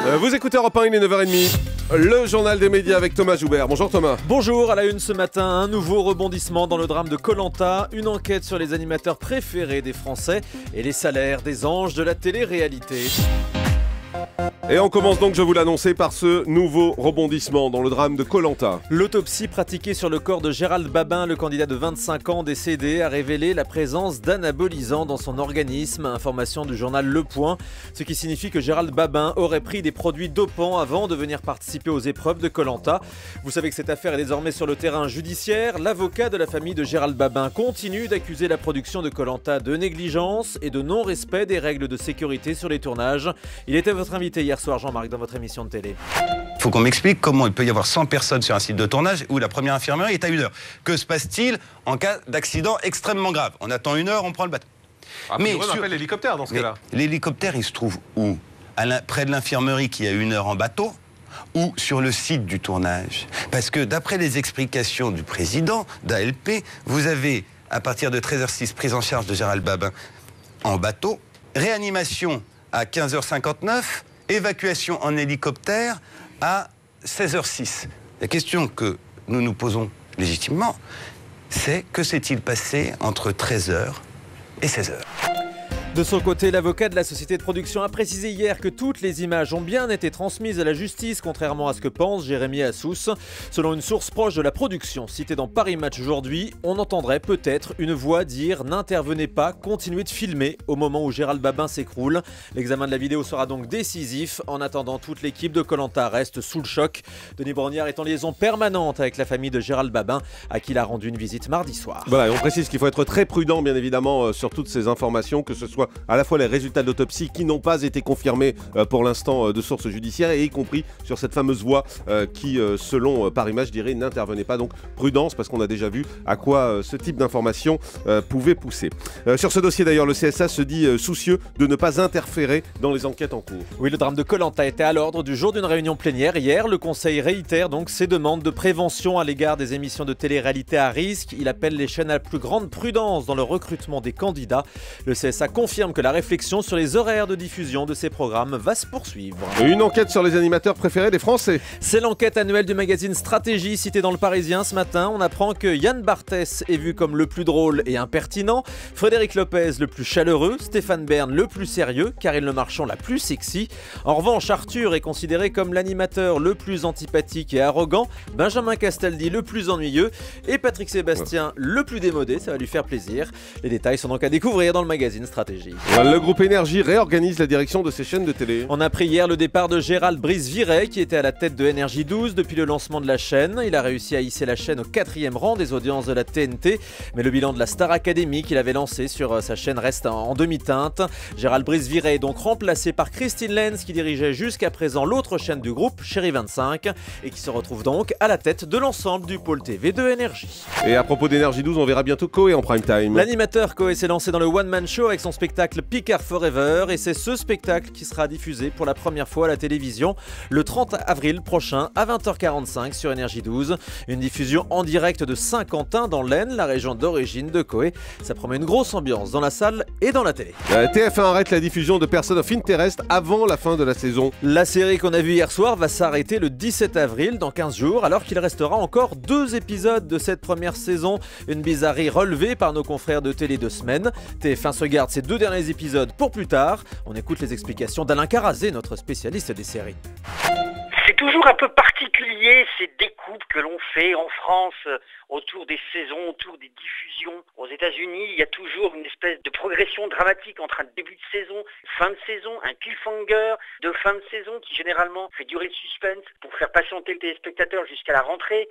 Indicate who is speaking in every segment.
Speaker 1: Vous écoutez Europe 1, il est 9h30. Le journal des médias avec Thomas Joubert. Bonjour Thomas.
Speaker 2: Bonjour, à la une ce matin, un nouveau rebondissement dans le drame de Koh Lanta, une enquête sur les animateurs préférés des Français et les salaires des anges de la télé-réalité.
Speaker 1: Et on commence donc, je vous l'annonçais, par ce nouveau rebondissement dans le drame de Koh Lanta.
Speaker 2: L'autopsie pratiquée sur le corps de Gérald Babin, le candidat de 25 ans décédé, a révélé la présence d'anabolisants dans son organisme. Information du journal Le Point, ce qui signifie que Gérald Babin aurait pris des produits dopants avant de venir participer aux épreuves de Koh Lanta. Vous savez que cette affaire est désormais sur le terrain judiciaire. L'avocat de la famille de Gérald Babin continue d'accuser la production de Koh Lanta de négligence et de non-respect des règles de sécurité sur les tournages. Il était votre invité hier soir, Jean-Marc, dans votre émission de télé.
Speaker 3: Faut qu'on m'explique comment il peut y avoir 100 personnes sur un site de tournage où la première infirmerie est à 1 heure. Que se passe-t-il en cas d'accident extrêmement grave? On attend 1 heure, on prend le bateau.
Speaker 1: Mais on appelle l'hélicoptère dans ce cas-là.
Speaker 3: L'hélicoptère, il se trouve où? Près de l'infirmerie qui est à 1 heure en bateau ou sur le site du tournage? Parce que d'après les explications du président d'ALP, vous avez, à partir de 13h06, prise en charge de Gérald Babin en bateau, réanimation à 15h59, évacuation en hélicoptère à 16h06. La question que nous nous posons légitimement, c'est que s'est-il passé entre 13h et 16h?
Speaker 2: De son côté, l'avocat de la société de production a précisé hier que toutes les images ont bien été transmises à la justice, contrairement à ce que pense Jérémy Assous. Selon une source proche de la production, citée dans Paris Match aujourd'hui, on entendrait peut-être une voix dire « N'intervenez pas, continuez de filmer » au moment où Gérald Babin s'écroule. L'examen de la vidéo sera donc décisif. En attendant, toute l'équipe de Koh Lanta reste sous le choc. Denis Brognard est en liaison permanente avec la famille de Gérald Babin, à qui il a rendu une visite mardi soir.
Speaker 1: Voilà, et on précise qu'il faut être très prudent, bien évidemment, sur toutes ces informations, que ce soit à la fois les résultats d'autopsie qui n'ont pas été confirmés pour l'instant de sources judiciaires, et y compris sur cette fameuse voix qui, selon Paris Match, dirait n'intervenez pas. Donc prudence, parce qu'on a déjà vu à quoi ce type d'information pouvait pousser. Sur ce dossier d'ailleurs, le CSA se dit soucieux de ne pas interférer dans les enquêtes en cours.
Speaker 2: Oui, le drame de Koh Lanta était à l'ordre du jour d'une réunion plénière. Hier, le Conseil réitère donc ses demandes de prévention à l'égard des émissions de télé-réalité à risque. Il appelle les chaînes à la plus grande prudence dans le recrutement des candidats. Le CSA confirme que la réflexion sur les horaires de diffusion de ces programmes va se poursuivre.
Speaker 1: Une enquête sur les animateurs préférés des Français.
Speaker 2: C'est l'enquête annuelle du magazine Stratégie citée dans le Parisien ce matin. On apprend que Yann Barthès est vu comme le plus drôle et impertinent, Frédéric Lopez le plus chaleureux, Stéphane Bern le plus sérieux, Karine Le Marchand la plus sexy. En revanche, Arthur est considéré comme l'animateur le plus antipathique et arrogant, Benjamin Castaldi le plus ennuyeux et Patrick Sébastien le plus démodé. Ça va lui faire plaisir. Les détails sont donc à découvrir dans le magazine Stratégie.
Speaker 1: Le groupe Énergie réorganise la direction de ses chaînes de télé.
Speaker 2: On a appris hier le départ de Gérald Brice-Viret qui était à la tête de Énergie 12 depuis le lancement de la chaîne. Il a réussi à hisser la chaîne au 4e rang des audiences de la TNT, mais le bilan de la Star Academy qu'il avait lancé sur sa chaîne reste en demi-teinte. Gérald Brice-Viret est donc remplacé par Christine Lenz qui dirigeait jusqu'à présent l'autre chaîne du groupe, Chérie 25, et qui se retrouve donc à la tête de l'ensemble du pôle TV de Énergie.
Speaker 1: Et à propos d'Énergie 12, on verra bientôt Coé en prime time.
Speaker 2: L'animateur Coé s'est lancé dans le one-man show avec son spectacle Picard Forever, et c'est ce spectacle qui sera diffusé pour la première fois à la télévision le 30 avril prochain à 20h45 sur Énergie 12. Une diffusion en direct de Saint-Quentin dans l'Aisne, la région d'origine de Coé. Ça promet une grosse ambiance dans la salle et dans la télé.
Speaker 1: TF1 arrête la diffusion de Person of Interest avant la fin de la saison.
Speaker 2: La série qu'on a vue hier soir va s'arrêter le 17 avril, dans 15 jours, alors qu'il restera encore 2 épisodes de cette première saison. Une bizarrerie relevée par nos confrères de Télé 2 Semaines. TF1 se garde ces 2 derniers épisodes pour plus tard. On écoute les explications d'Alain Carazé, notre spécialiste des séries.
Speaker 4: C'est toujours un peu particulier ces découpes que l'on fait en France autour des saisons, autour des diffusions. Aux États-Unis, il y a toujours une espèce de progression dramatique entre un début de saison, fin de saison, un cliffhanger de fin de saison qui généralement fait durer le suspense pour faire patienter le téléspectateur jusqu'à la rentrée.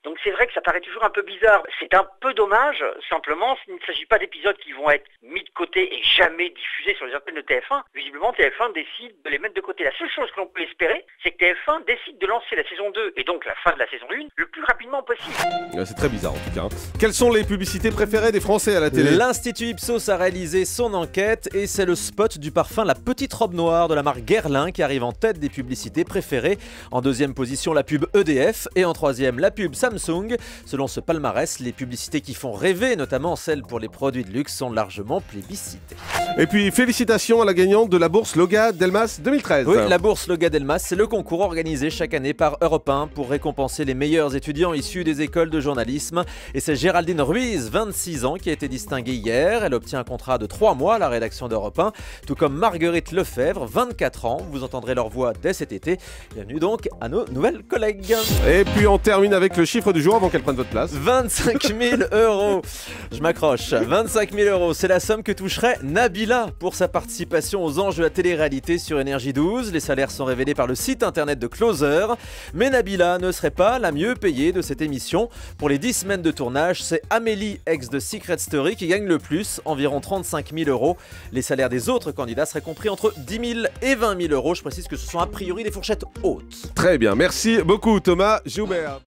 Speaker 4: Donc c'est vrai que ça paraît toujours un peu bizarre. C'est un peu dommage, simplement, il ne s'agit pas d'épisodes qui vont être mis de côté et jamais diffusés sur les antennes de TF1. Visiblement, TF1 décide de les mettre de côté. La seule chose que l'on peut espérer, c'est que TF1 décide de lancer la saison 2 et donc la fin de la saison 1 le plus rapidement possible.
Speaker 1: C'est très bizarre en tout cas. Quelles sont les publicités préférées des Français à la télé?
Speaker 2: L'Institut Ipsos a réalisé son enquête et c'est le spot du parfum La Petite Robe Noire de la marque Guerlain qui arrive en tête des publicités préférées. En deuxième position, la pub EDF et en troisième, la pub Samsung Samsung. Selon ce palmarès, les publicités qui font rêver, notamment celles pour les produits de luxe, sont largement plébiscitées.
Speaker 1: Et puis félicitations à la gagnante de la bourse Loga Delmas 2013.
Speaker 2: Oui, la bourse Loga Delmas, c'est le concours organisé chaque année par Europe 1 pour récompenser les meilleurs étudiants issus des écoles de journalisme. Et c'est Géraldine Ruiz, 26 ans, qui a été distinguée hier. Elle obtient un contrat de 3 mois à la rédaction d'Europe 1, tout comme Marguerite Lefebvre, 24 ans. Vous entendrez leur voix dès cet été. Bienvenue donc à nos nouvelles collègues.
Speaker 1: Et puis on termine avec le chiffre du jour avant qu'elle prenne votre place.
Speaker 2: 25 000 €. Je m'accroche. 25 000 €, c'est la somme que toucherait Nabila pour sa participation aux Anges de la télé-réalité sur Énergie 12. Les salaires sont révélés par le site internet de Closer. Mais Nabila ne serait pas la mieux payée de cette émission. Pour les 10 semaines de tournage, c'est Amélie, ex de Secret Story, qui gagne le plus, environ 35 000 €. Les salaires des autres candidats seraient compris entre 10 000 et 20 000 €. Je précise que ce sont a priori des fourchettes hautes.
Speaker 1: Très bien, merci beaucoup Thomas Joubert.